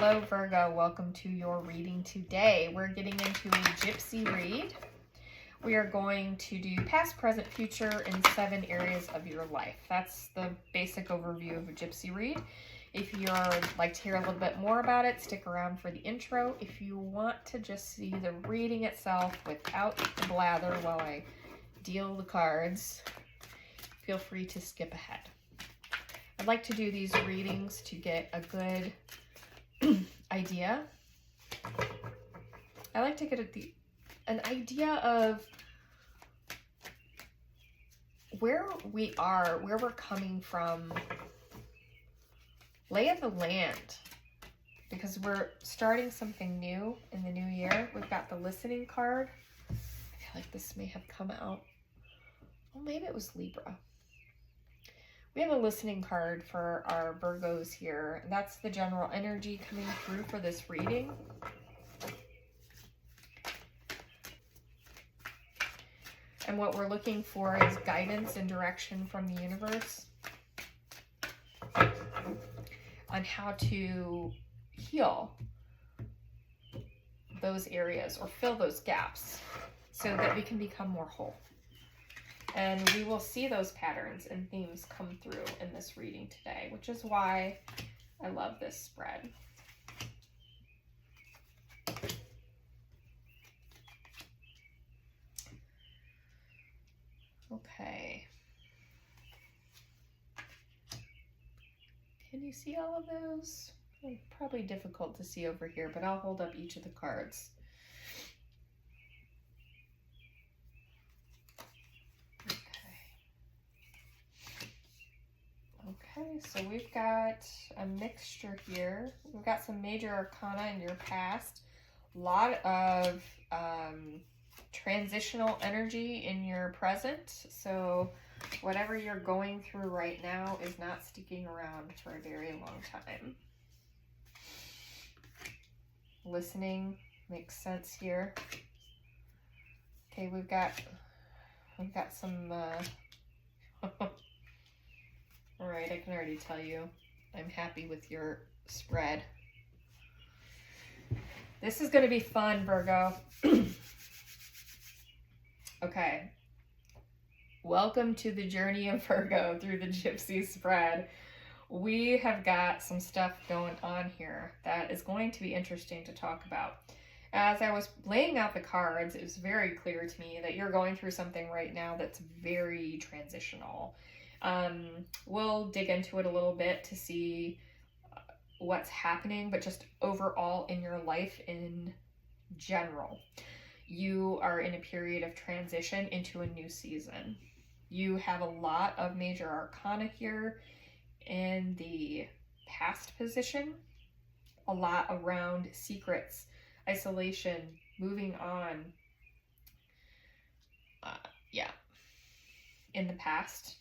Hello Virgo, welcome to your reading today. We're getting into a gypsy read. We are going to do past, present, future in 7 areas of your life. That's the basic overview of a gypsy read. If you'd like to hear a little bit more about it, stick around for the intro. If you want to just see the reading itself without the blather while I deal the cards, feel free to skip ahead. I'd like to do these readings to get a good idea. I like to get an idea of where we are, where we're coming from, lay of the land, because we're starting something new in the new year. We've got the listening card. I feel like this may have come out. Well, maybe it was Libra. We have a listening card for our Virgos here. That's the general energy coming through for this reading. And what we're looking for is guidance and direction from the universe on how to heal those areas or fill those gaps so that we can become more whole. And we will see those patterns and themes come through in this reading today, which is why I love this spread. Okay. Can you see all of those? Probably difficult to see over here, but I'll hold up each of the cards. Okay, so we've got a mixture here. We've got some major arcana in your past, a lot of transitional energy in your present. So whatever you're going through right now is not sticking around for a very long time. Listening makes sense here. Okay, we've got some all right, I can already tell you I'm happy with your spread. This is going to be fun, Virgo. Okay. Welcome to the journey of Virgo through the Gypsy spread. We have got some stuff going on here that is going to be interesting to talk about. As I was laying out the cards, it was very clear to me that you're going through something right now that's very transitional. We'll dig into it a little bit to see what's happening, but just overall in your life in general, you are in a period of transition into a new season. You have a lot of major arcana here in the past position, a lot around secrets, isolation, moving on. In the past.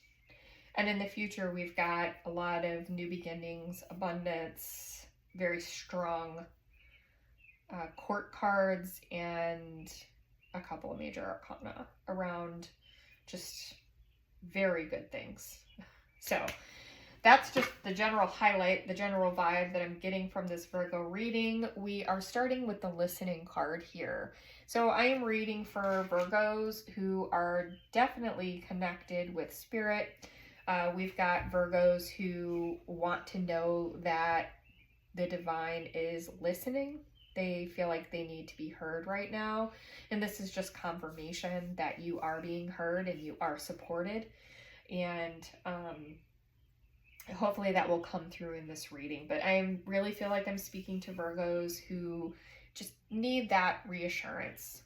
And in the future, we've got a lot of new beginnings, abundance, very strong court cards, and a couple of major arcana around just very good things. So that's just the general highlight, the general vibe that I'm getting from this Virgo reading. We are starting with the listening card here. So I am reading for Virgos who are definitely connected with spirit. We've got Virgos who want to know that the divine is listening. They feel like they need to be heard right now. And this is just confirmation that you are being heard and you are supported. And hopefully that will come through in this reading. But I really feel like I'm speaking to Virgos who just need that reassurance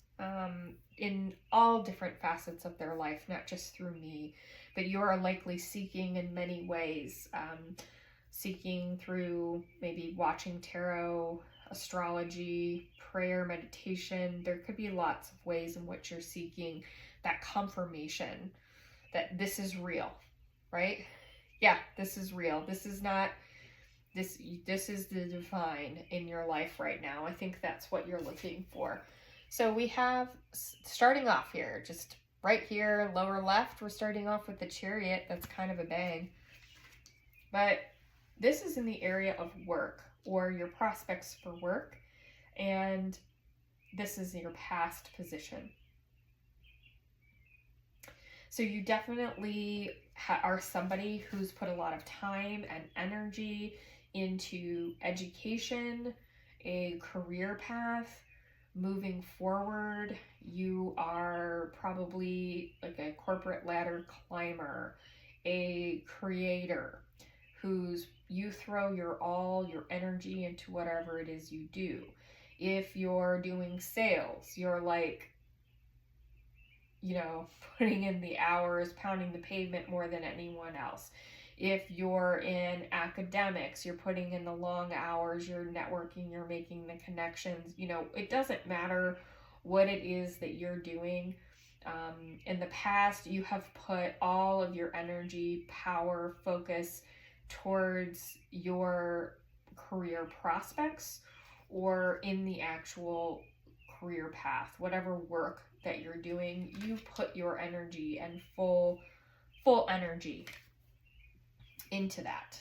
in all different facets of their life, not just through me. But you are likely seeking in many ways, seeking through maybe watching tarot, astrology, prayer, meditation. There could be lots of ways in which you're seeking that confirmation that this is real, right? Yeah, this is real. This is not, this is the divine in your life right now. I think that's what you're looking for. So we have, starting off here, just right here, lower left, we're starting off with the Chariot. That's kind of a bang. But This is in the area of work or your prospects for work, and this is your past position. So you definitely are somebody who's put a lot of time and energy into education, a career path, moving forward. You are probably like a corporate ladder climber, a creator who's you throw your energy into whatever it is you do. If you're doing sales, you're like, putting in the hours, pounding the pavement more than anyone else. If you're in academics, you're putting in the long hours, you're networking, you're making the connections. It doesn't matter what it is that you're doing. In the past, you have put all of your energy, power, focus towards your career prospects or in the actual career path, whatever work that you're doing, you put your energy and full energy into that.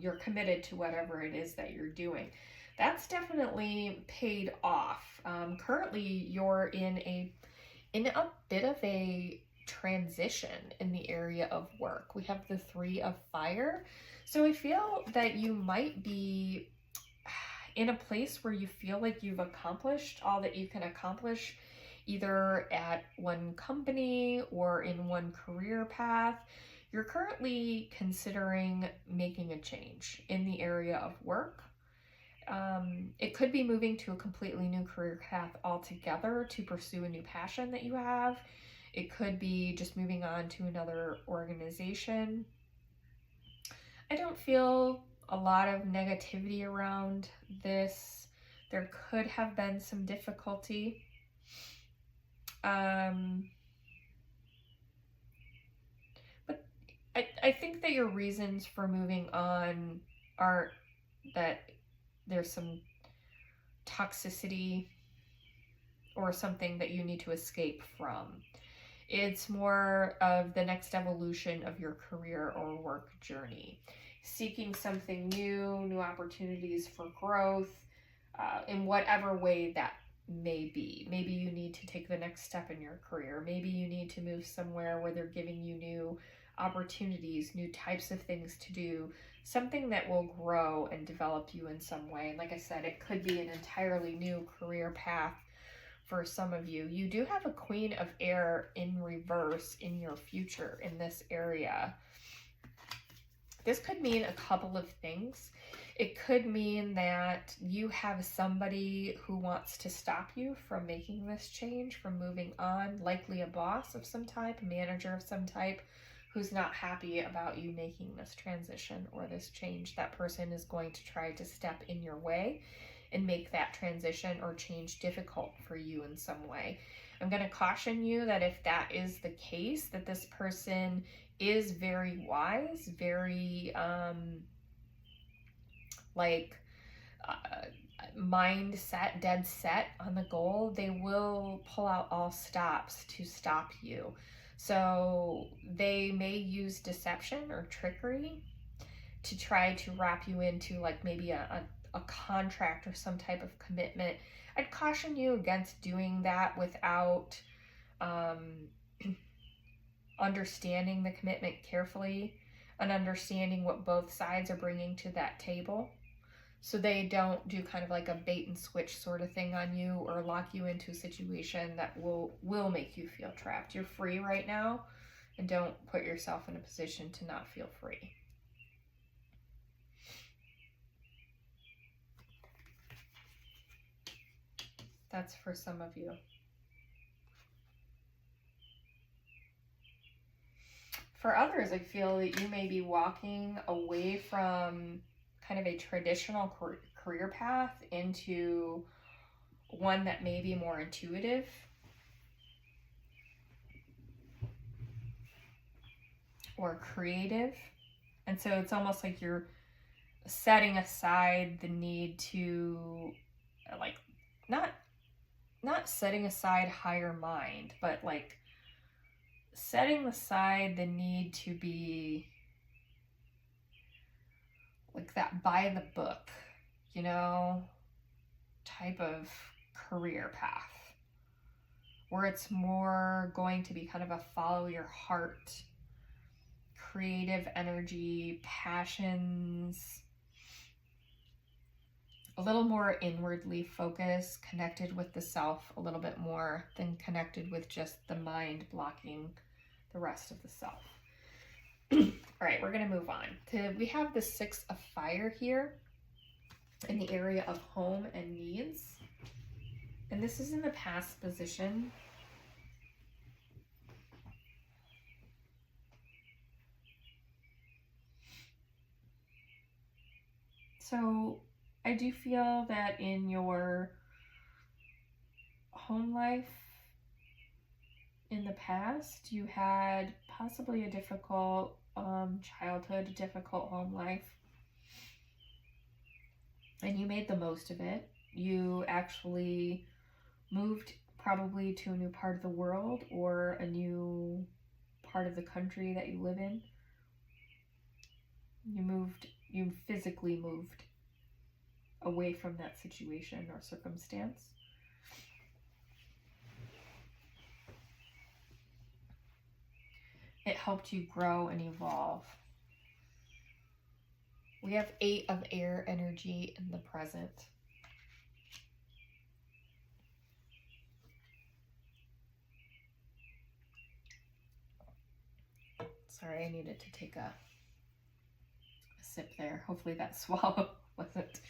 You're committed to whatever it is that you're doing. That's definitely paid off. Currently, you're in a bit of a transition in the area of work. We have the 3 of fire. So I feel that you might be in a place where you feel like you've accomplished all that you can accomplish, either at one company or in one career path. You're currently considering making a change in the area of work. It could be moving to a completely new career path altogether to pursue a new passion that you have. It could be just moving on to another organization. I don't feel a lot of negativity around this. There could have been some difficulty. But I think that your reasons for moving on are that there's some toxicity or something that you need to escape from. It's more of the next evolution of your career or work journey. Seeking something new opportunities for growth, in whatever way that may be. Maybe you need to take the next step in your career. Maybe you need to move somewhere where they're giving you new opportunities, new types of things to do, something that will grow and develop you in some way. And like I said, it could be an entirely new career path for some of you. You do have a Queen of Air in reverse in your future in this area. This could mean a couple of things. It could mean that you have somebody who wants to stop you from making this change, from moving on, likely a boss of some type, a manager of some type, who's not happy about you making this transition or this change. That person is going to try to step in your way and make that transition or change difficult for you in some way. I'm going to caution you that if that is the case, that this person is very wise, very mindset, dead set on the goal. They will pull out all stops to stop you. So they may use deception or trickery to try to wrap you into like maybe a contract or some type of commitment. I'd caution you against doing that without understanding the commitment carefully and understanding what both sides are bringing to that table, so they don't do kind of like a bait and switch sort of thing on you or lock you into a situation that will make you feel trapped. You're free right now, and don't put yourself in a position to not feel free. That's for some of you. For others, I feel that you may be walking away from kind of a traditional career path into one that may be more intuitive. Or creative. And so it's almost like you're setting aside the need to, like, not setting aside higher mind, but like setting aside the need to be like that by the book, you know, type of career path, where it's more going to be kind of a follow your heart, creative energy, passions, a little more inwardly focused, connected with the self a little bit more than connected with just the mind blocking the rest of the self. All right, we're going to move on. We have the 6 of Fire here in the area of home and needs. And this is in the past position. So I do feel that in your home life in the past, you had possibly a difficult childhood, a difficult home life, and you made the most of it. You actually moved probably to a new part of the world or a new part of the country that you live in. You physically moved away from that situation or circumstance. It helped you grow and evolve. We have 8 of Air energy in the present. Sorry, I needed to take a sip there. Hopefully that swallow wasn't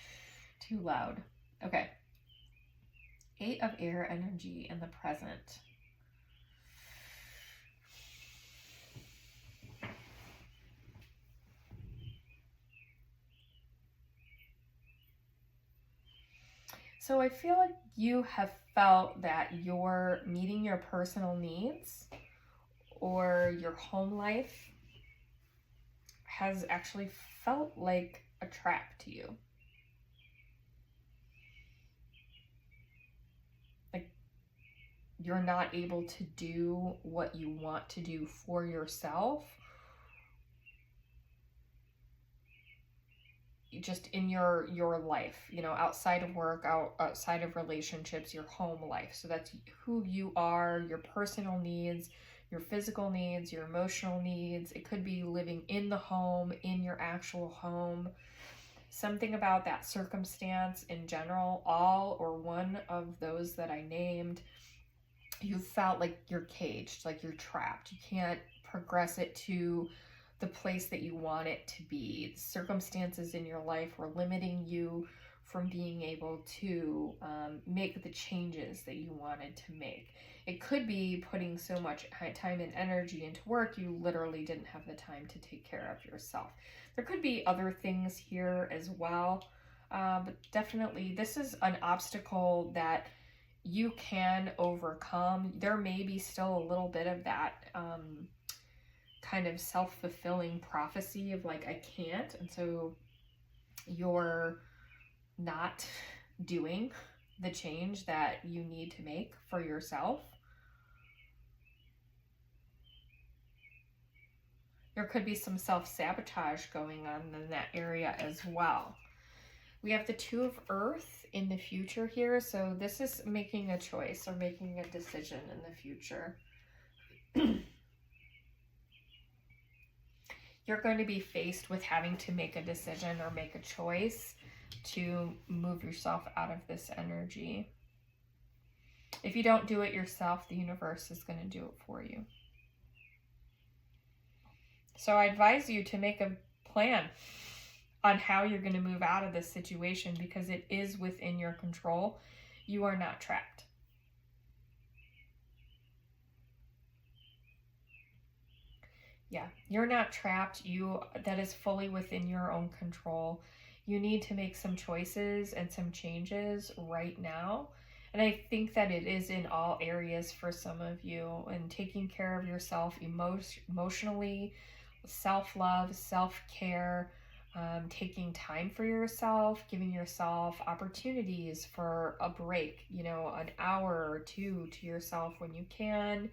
too loud. Okay. 8 of Air energy in the present. So I feel like you have felt that you're meeting your personal needs or your home life has actually felt like a trap to you. Like you're not able to do what you want to do for yourself, just in your life, you know, outside of work, outside of relationships, your home life. So that's who you are, your personal needs, your physical needs, your emotional needs. It could be living in the home, in your actual home. Something about that circumstance in general, all or one of those that I named, you felt like you're caged, like you're trapped. You can't progress it to the place that you want it to be. The circumstances in your life were limiting you from being able to make the changes that you wanted to make. It could be putting so much time and energy into work, you literally didn't have the time to take care of yourself. There could be other things here as well, but definitely this is an obstacle that you can overcome. There may be still a little bit of that kind of self-fulfilling prophecy of like, I can't, and so you're not doing the change that you need to make for yourself. There could be some self-sabotage going on in that area as well. We have the 2 of Earth in the future here, so this is making a choice or making a decision in the future. You're going to be faced with having to make a decision or make a choice to move yourself out of this energy. If you don't do it yourself, the universe is going to do it for you. So I advise you to make a plan on how you're going to move out of this situation, because it is within your control. You are not trapped. Yeah, you're not trapped. That is fully within your own control. You need to make some choices and some changes right now. And I think that it is in all areas for some of you, and taking care of yourself emotionally, self-love, self-care, taking time for yourself, giving yourself opportunities for a break, you know, an hour or 2 to yourself when you can.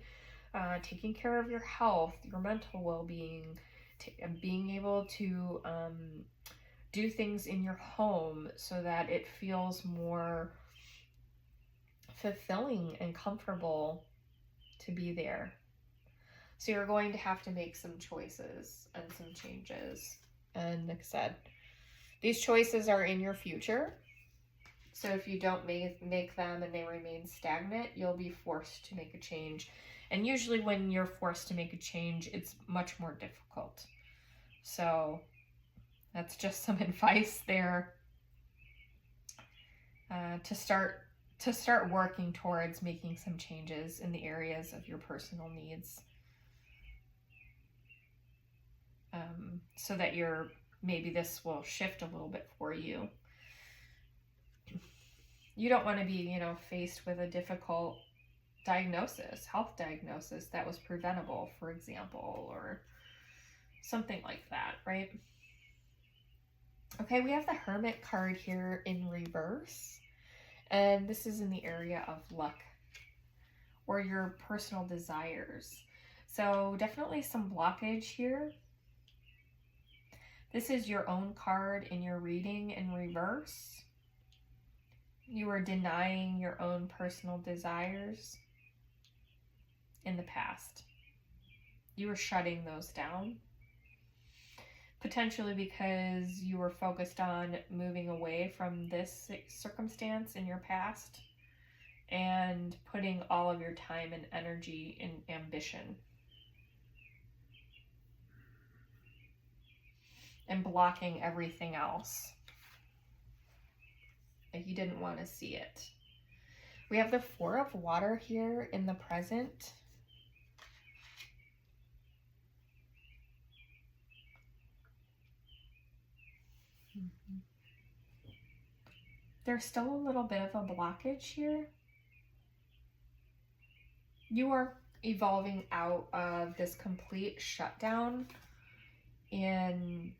Taking care of your health, your mental well-being, being able to do things in your home so that it feels more fulfilling and comfortable to be there. So you're going to have to make some choices and some changes. And like I said, these choices are in your future. So if you don't make them and they remain stagnant, you'll be forced to make a change. And usually when you're forced to make a change, it's much more difficult. So that's just some advice there to start working towards making some changes in the areas of your personal needs, so that maybe this will shift a little bit for you. You don't want to be, faced with a difficult diagnosis, health diagnosis that was preventable, for example, or something like that, right? Okay, we have the Hermit card here in reverse, and this is in the area of luck or your personal desires. So definitely some blockage here. This is your own card in your reading in reverse. You are denying your own personal desires in the past. You were shutting those down. Potentially because you were focused on moving away from this circumstance in your past and putting all of your time and energy in ambition. And blocking everything else. Like you didn't want to see it. We have the Four of Water here in the present. There's still a little bit of a blockage here. You are evolving out of this complete shutdown in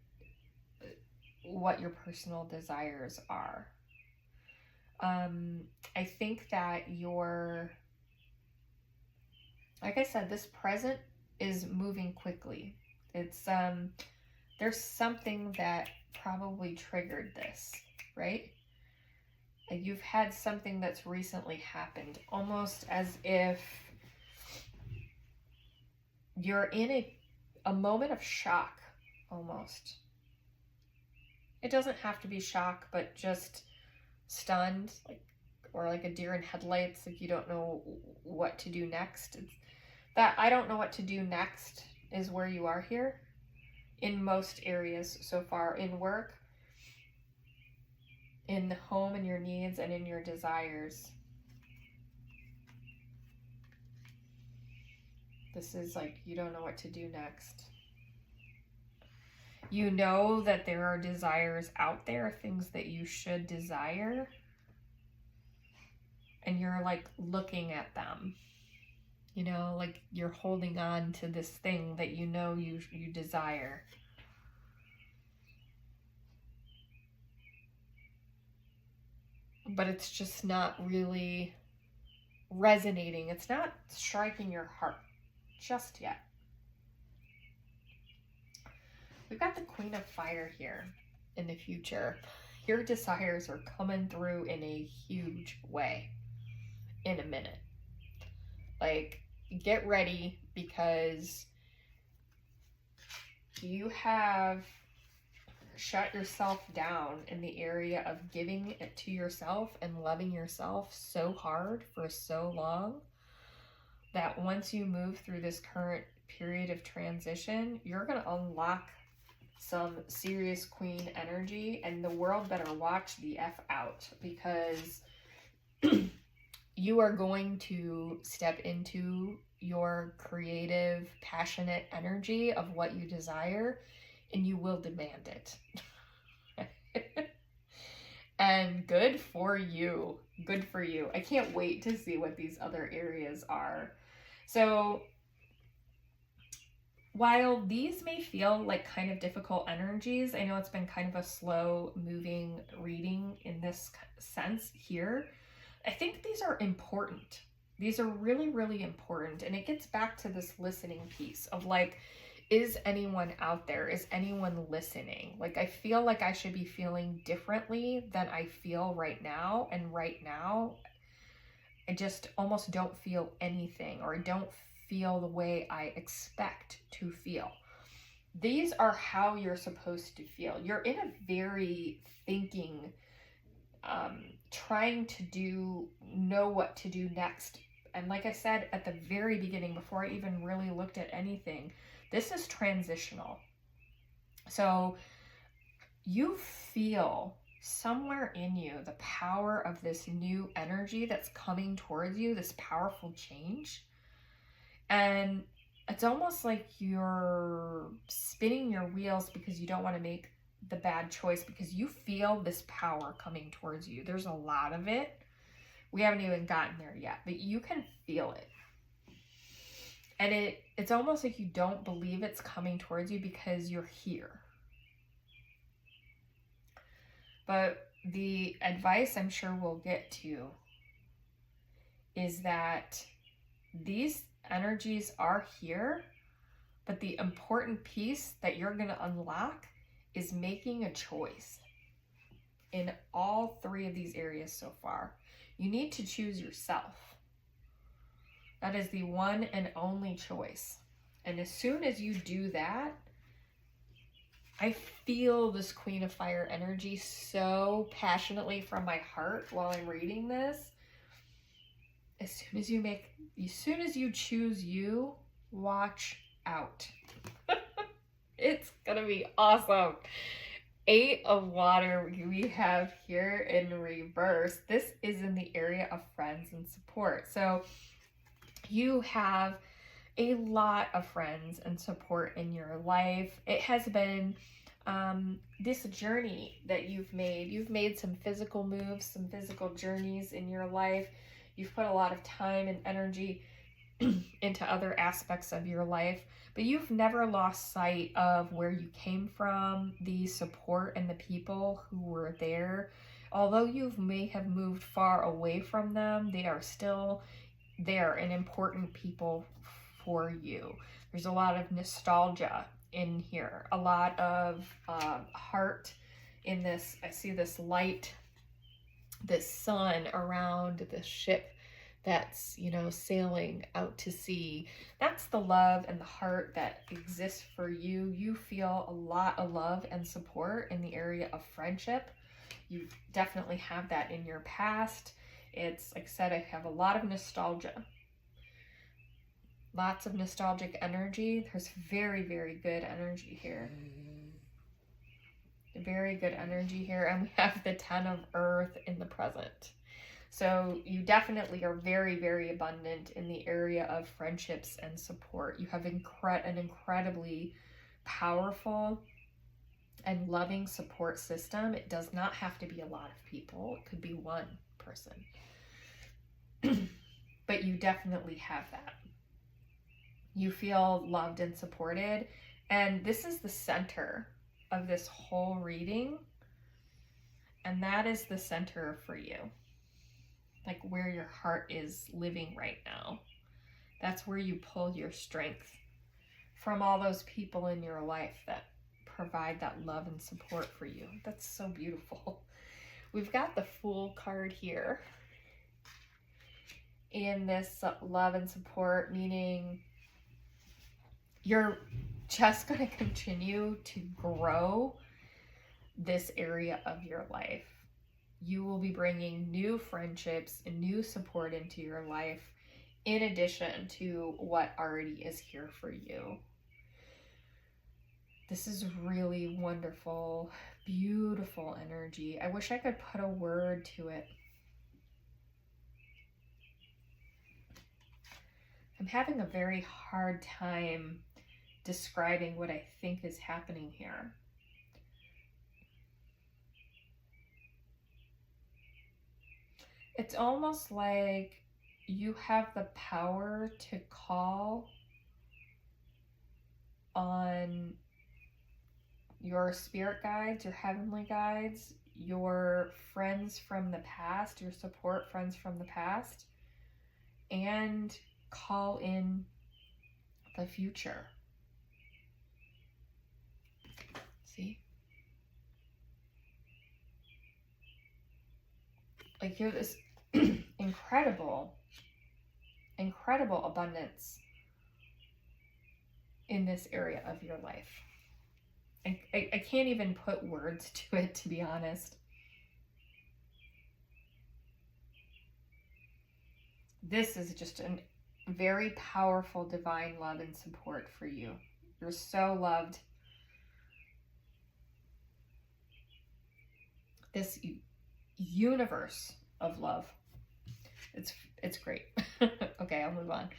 what your personal desires are. I think that like I said, this present is moving quickly. It's, there's something that probably triggered this, right? You've had something that's recently happened, almost as if you're in a moment of shock, almost. It doesn't have to be shock, but just stunned, or like a deer in headlights, like you don't know what to do next. That I don't know what to do next is where you are here in most areas so far, in work, in the home and your needs, and in your desires. This is like you don't know what to do next. You know that there are desires out there, things that you should desire, and you're like looking at them. Like you're holding on to this thing that you know you desire. But it's just not really resonating. It's not striking your heart just yet. We've got the Queen of Fire here in the future. Your desires are coming through in a huge way in a minute. Like, get ready, because you have shut yourself down in the area of giving it to yourself and loving yourself so hard for so long that once you move through this current period of transition, you're going to unlock some serious queen energy, and the world better watch the F out, because you are going to step into your creative, passionate energy of what you desire, and you will demand it. And good for you. Good for you. I can't wait to see what these other areas are. So while these may feel like kind of difficult energies, I know it's been kind of a slow moving reading in this sense here. I think these are important. These are really, really important. And it gets back to this listening piece of like, Is anyone out there? Is anyone listening? Like, I feel like I should be feeling differently than I feel right now. And right now, I just almost don't feel anything, or I don't feel the way I expect to feel. These are how you're supposed to feel. You're in a very thinking, trying to know what to do next. And like I said at the very beginning, before I even really looked at anything, this is transitional. So you feel somewhere in you the power of this new energy that's coming towards you, this powerful change. And it's almost like you're spinning your wheels because you don't want to make the bad choice, because you feel this power coming towards you. There's a lot of it. We haven't even gotten there yet, but you can feel it. And it's almost like you don't believe it's coming towards you because you're here. But the advice I'm sure we'll get to is that these energies are here, but the important piece that you're going to unlock is making a choice in all three of these areas so far. You need to choose yourself. That is the one and only choice. And as soon as you do that, I feel this Queen of Fire energy so passionately from my heart while I'm reading this. As soon as you choose you, watch out. It's gonna be awesome. 8 of water we have here in reverse. This is in the area of friends and support. So you have a lot of friends and support in your life. It has been this journey that you've made. You've made some physical moves, some physical journeys in your life. You've put a lot of time and energy into other aspects of your life, but you've never lost sight of where you came from, the support and the people who were there. Although you may have moved far away from them, they are still there and important people for you. There's a lot of nostalgia in here, a lot of heart in this. I see this light, this sun around the ship that's, sailing out to sea. That's the love and the heart that exists for you. You feel a lot of love and support in the area of friendship. You definitely have that in your past. It's, like I said, I have a lot of nostalgia. Lots of nostalgic energy. There's very, very good energy here. Very good energy here. And we have the 10 of Earth in the present. So you definitely are very, very abundant in the area of friendships and support. You have an incredibly powerful and loving support system. It does not have to be a lot of people. It could be one person. But you definitely have that. You feel loved and supported. And this is the center of this whole reading. And that is the center for you. Like where your heart is living right now. That's where you pull your strength from, all those people in your life that provide that love and support for you. That's so beautiful. We've got the Fool card here in this love and support, meaning you're just going to continue to grow this area of your life. You will be bringing new friendships and new support into your life, in addition to what already is here for you. This is really wonderful, beautiful energy. I wish I could put a word to it. I'm having a very hard time describing what I think is happening here. It's almost like you have the power to call on your spirit guides, your heavenly guides, your friends from the past, your support friends from the past, and call in the future. See? Like you're this incredible abundance in this area of your life. I can't even put words to it, to be honest. This is just a very powerful divine love and support for you. You're so loved. This universe of love. It's great. Okay, I'll move on.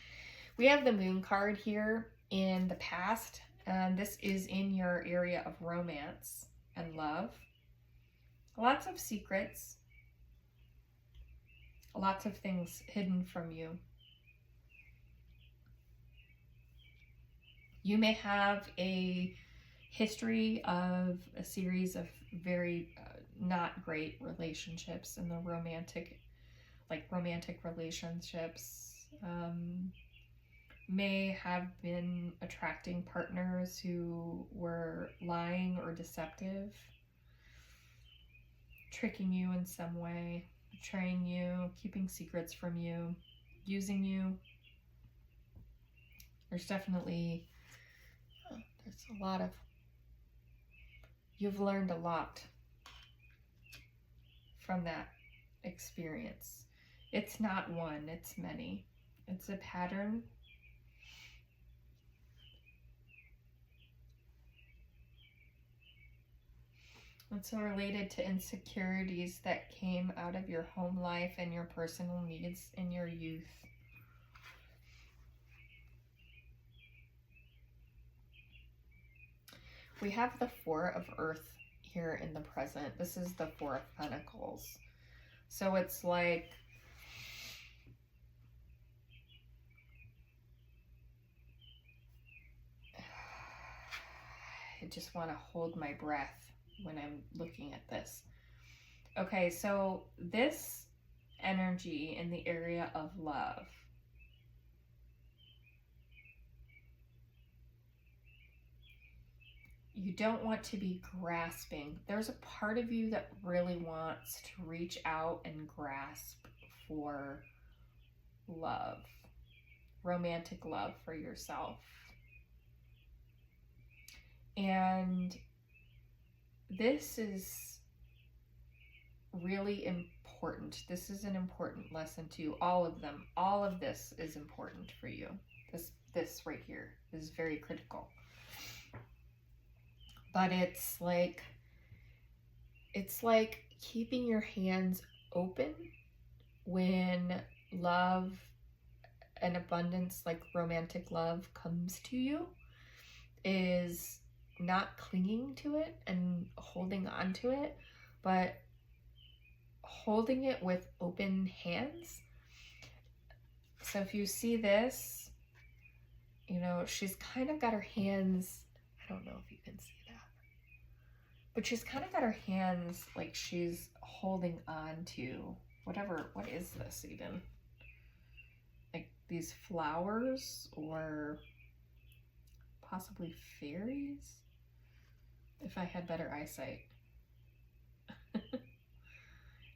We have the Moon card here in the past, and this is in your area of romance and love. Lots of secrets. Lots of things hidden from you. You may have a history of a series of very not great relationships in the romantic relationships. May have been attracting partners who were lying or deceptive, tricking you in some way, betraying you, keeping secrets from you, using you. There's definitely, there's a lot of, you've learned a lot from that experience. It's not one, it's many. It's a pattern. It's related to insecurities that came out of your home life and your personal needs in your youth. We have the Four of Earth here in the present. This is the Four of Pentacles. So it's like I just want to hold my breath when I'm looking at this. Okay, so this energy in the area of love. You don't want to be grasping. There's a part of you that really wants to reach out and grasp for love, romantic love for yourself. And this is really important. This is an important lesson to all of them. All of this is important for you. This right here is very critical. But it's like keeping your hands open when love and abundance, like romantic love, comes to you, is not clinging to it and holding on to it, but holding it with open hands. So if you see this, you know, she's kind of got her hands, I don't know if you can see that, but she's kind of got her hands like she's holding on to whatever, what is this even? Like these flowers or possibly fairies? If I had better eyesight.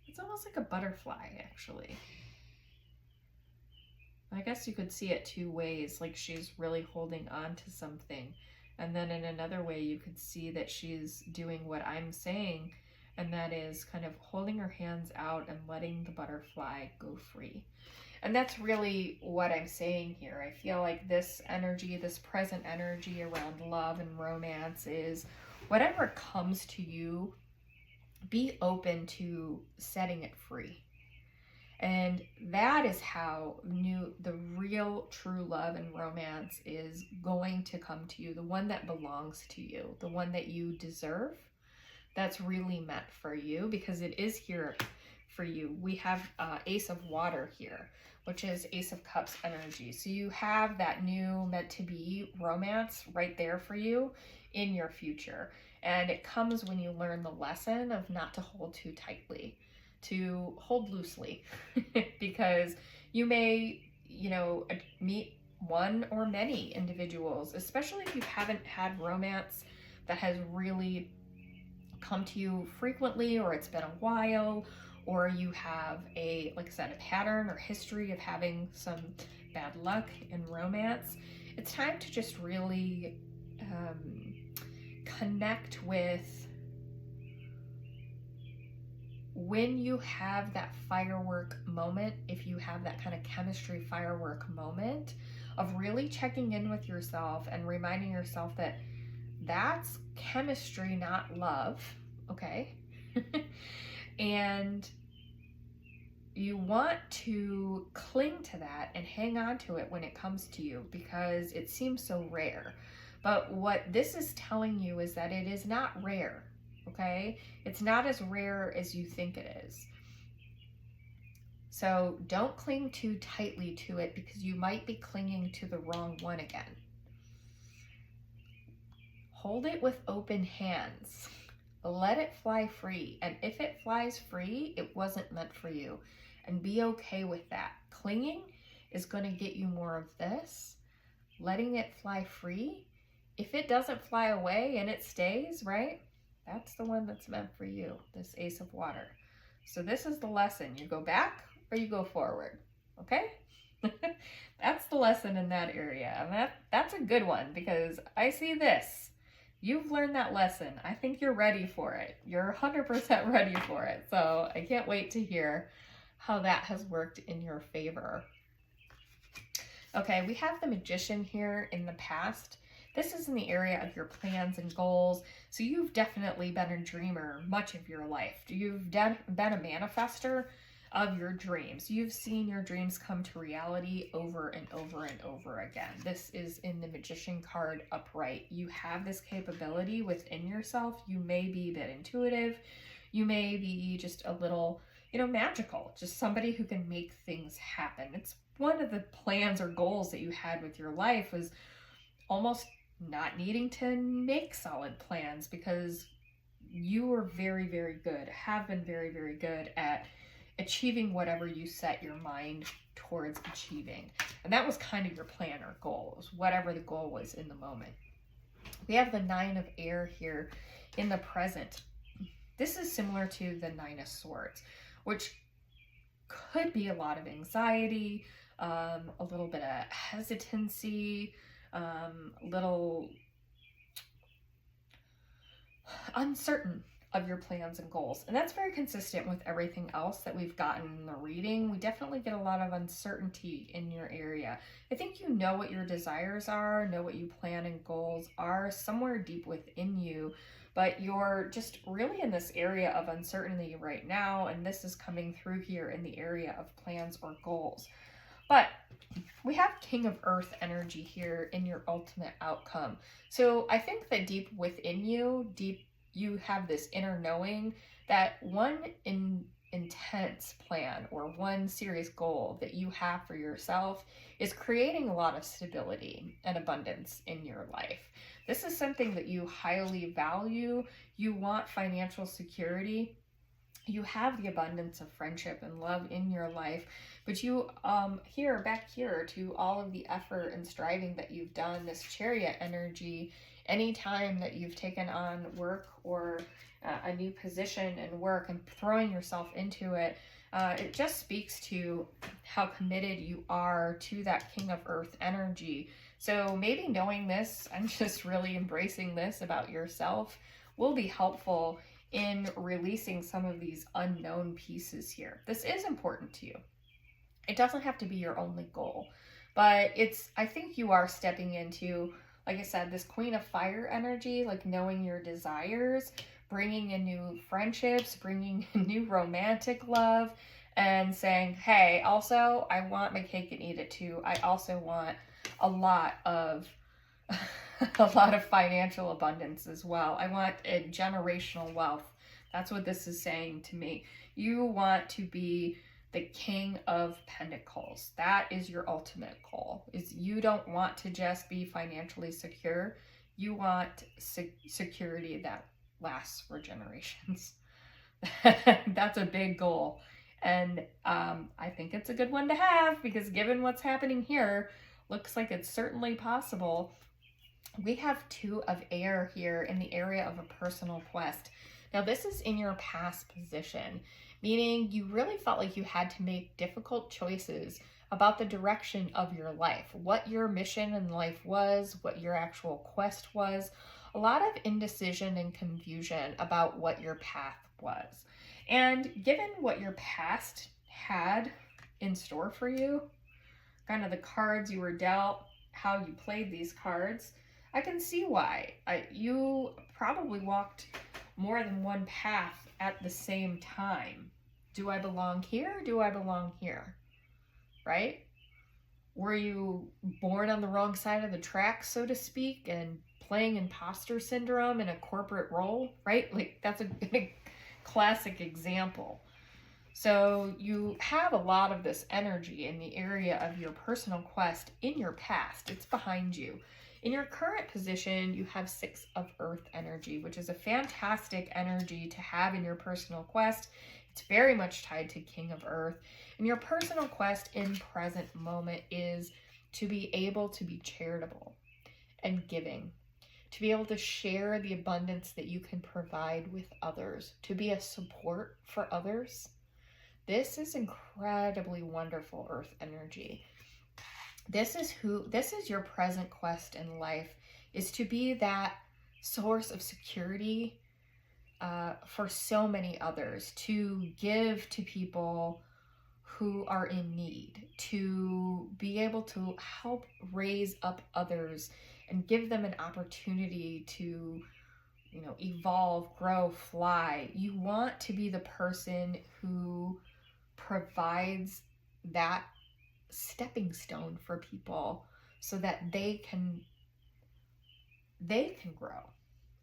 It's almost like a butterfly, actually. I guess you could see it two ways, like she's really holding on to something. And then in another way, you could see that she's doing what I'm saying, and that is kind of holding her hands out and letting the butterfly go free. And that's really what I'm saying here. I feel like this energy, this present energy around love and romance is whatever comes to you, be open to setting it free. And that is how the real true love and romance is going to come to you, the one that belongs to you, the one that you deserve, that's really meant for you, because it is here for you. We have Ace of Water here, which is Ace of Cups energy. So you have that new meant to be romance right there for you in your future. And it comes when you learn the lesson of not to hold too tightly, to hold loosely, because you may, you know, meet one or many individuals, especially if you haven't had romance that has really come to you frequently, or it's been a while, or you have a, like I said, a pattern or history of having some bad luck in romance, it's time to just really connect with when you have that firework moment, if you have that kind of chemistry firework moment of really checking in with yourself and reminding yourself that that's chemistry, not love, okay? And you want to cling to that and hang on to it when it comes to you, because it seems so rare. But what this is telling you is that it is not rare, okay? It's not as rare as you think it is. So don't cling too tightly to it, because you might be clinging to the wrong one again. Hold it with open hands. Let it fly free. And if it flies free, it wasn't meant for you. And be okay with that. Clinging is going to get you more of this. Letting it fly free, if it doesn't fly away and it stays, right? That's the one that's meant for you, this Ace of Water. So this is the lesson. You go back or you go forward, okay? That's the lesson in that area. And that's a good one, because I see this. You've learned that lesson. I think you're ready for it. You're 100% ready for it. So I can't wait to hear how that has worked in your favor. Okay, we have the Magician here in the past. This is in the area of your plans and goals. So you've definitely been a dreamer much of your life. You've been a manifester of your dreams. You've seen your dreams come to reality over and over and over again. This is in the Magician card upright. You have this capability within yourself. You may be a bit intuitive. You may be just a little, magical. Just somebody who can make things happen. It's one of the plans or goals that you had with your life, was almost not needing to make solid plans, because you were very, very good, have been very, very good at achieving whatever you set your mind towards achieving. And that was kind of your plan or goal, was whatever the goal was in the moment. We have the Nine of Air here in the present. This is similar to the Nine of Swords, which could be a lot of anxiety, a little bit of hesitancy, little uncertain of your plans and goals. And that's very consistent with everything else that we've gotten in the reading. We definitely get a lot of uncertainty in your area. I think you know what your desires are, know what you plan and goals are somewhere deep within you, but you're just really in this area of uncertainty right now, and this is coming through here in the area of plans or goals. But we have King of Earth energy here in your ultimate outcome. So I think that deep within you, you have this inner knowing that one intense plan or one serious goal that you have for yourself is creating a lot of stability and abundance in your life. This is something that you highly value. You want financial security. You have the abundance of friendship and love in your life, but you back here to all of the effort and striving that you've done, this Chariot energy, anytime that you've taken on work or a new position in work and throwing yourself into it, it just speaks to how committed you are to that King of Earth energy. So maybe knowing this and just really embracing this about yourself will be helpful in releasing some of these unknown pieces here. This is important to you. It doesn't have to be your only goal, but I think you are stepping into, like I said, this Queen of Fire energy, like knowing your desires, bringing in new friendships, bringing in new romantic love, and saying, hey, also, I want my cake and eat it too. I also want a lot of financial abundance as well. I want a generational wealth. That's what this is saying to me. You want to be the King of Pentacles. That is your ultimate goal. Is you don't want to just be financially secure. You want security that lasts for generations. That's a big goal. And I think it's a good one to have, because given what's happening here, looks like it's certainly possible. We have 2 of air here in the area of a personal quest. Now, this is in your past position, meaning you really felt like you had to make difficult choices about the direction of your life, what your mission in life was, what your actual quest was, a lot of indecision and confusion about what your path was. And given what your past had in store for you, kind of the cards you were dealt, how you played these cards, I can see why. You probably walked more than one path at the same time. Do I belong here? Do I belong here? Right? Were you born on the wrong side of the track, so to speak, and playing imposter syndrome in a corporate role? Right? Like, that's a classic example. So you have a lot of this energy in the area of your personal quest in your past. It's behind you. In your current position, you have 6 of earth energy, which is a fantastic energy to have in your personal quest. It's very much tied to King of Earth. And your personal quest in present moment is to be able to be charitable and giving, to be able to share the abundance that you can provide with others, to be a support for others. This is incredibly wonderful earth energy. This is your present quest in life, is to be that source of security for so many others, to give to people who are in need, to be able to help raise up others and give them an opportunity to, evolve, grow, fly. You want to be the person who provides that stepping stone for people so that they can grow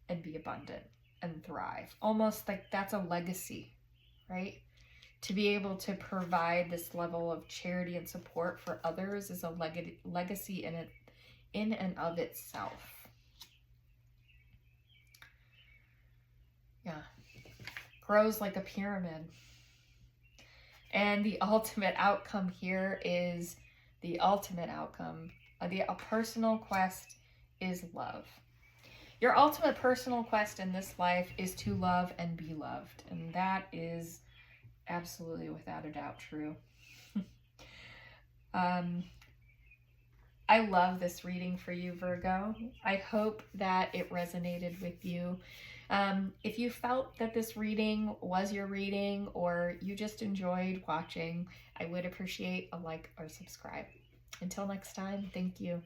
and be abundant and thrive. Almost like that's a legacy, right? To be able to provide this level of charity and support for others is a legacy in and of itself. Yeah. Grows like a pyramid. And the ultimate outcome here is the ultimate outcome. A personal quest is love. Your ultimate personal quest in this life is to love and be loved. And that is absolutely without a doubt true. I love this reading for you, Virgo. I hope that it resonated with you. If you felt that this reading was your reading or you just enjoyed watching, I would appreciate a like or subscribe. Until next time, thank you.